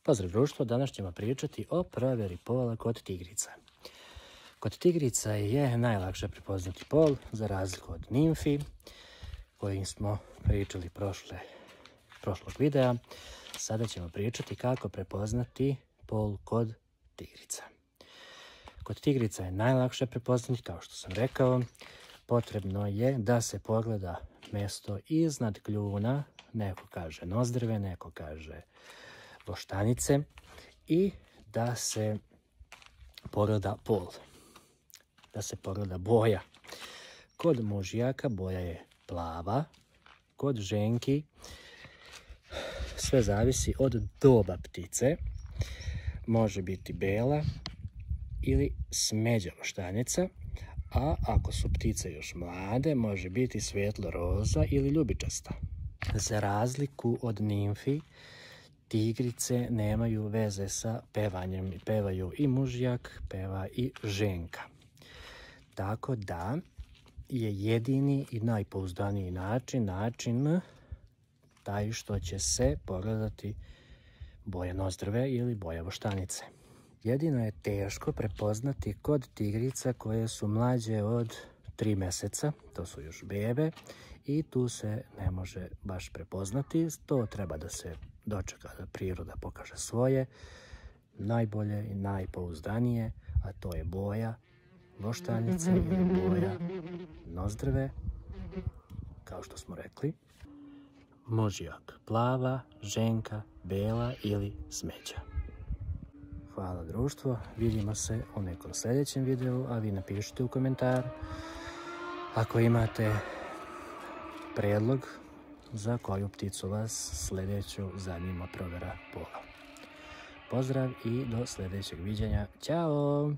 Pozdrav društvo, danas ćemo pričati o provjeri pola kod tigrica. Kod tigrica je najlakše prepoznati pol, za razliku od nimfi, kojim smo pričali prošlog videa. Sada ćemo pričati kako prepoznati pol kod tigrica. Kod tigrica je najlakše prepoznati, kao što sam rekao, potrebno je da se pogleda mjesto iznad kljuna, neko kaže nozdrve, neko kaže voštanice, i da se pogleda pol, da se pogleda boja. Kod mužjaka boja je plava, kod ženki sve zavisi od doba ptice, može biti bela ili smeđa voštanica, a ako su ptice još mlade, može biti svijetlo roza ili ljubičasta. Za razliku od nimfi, tigrice nemaju veze sa pevanjem. Pevaju i mužjak, peva i ženka. Tako da je jedini i najpouzdaniji način taj što će se pogledati boja nozdrve ili boja voštanice. Jedino je teško prepoznati kod tigrica koje su mlađe od 3 mjeseca, to su još bebe, i tu se ne može baš prepoznati. To treba da se dočeka da priroda pokaže svoje najbolje i najpouzdanije, a to je boja voštanice ili boja nozdrve, kao što smo rekli. Mužjak plava, ženka bela ili smeđa. Hvala društvo, vidimo se u nekom sljedećem videu, a vi napišite u komentar ako imate prijedlog za koju pticu vas sljedeću zanima provjera pola. Pozdrav i do sljedećeg viđenja. Ćao!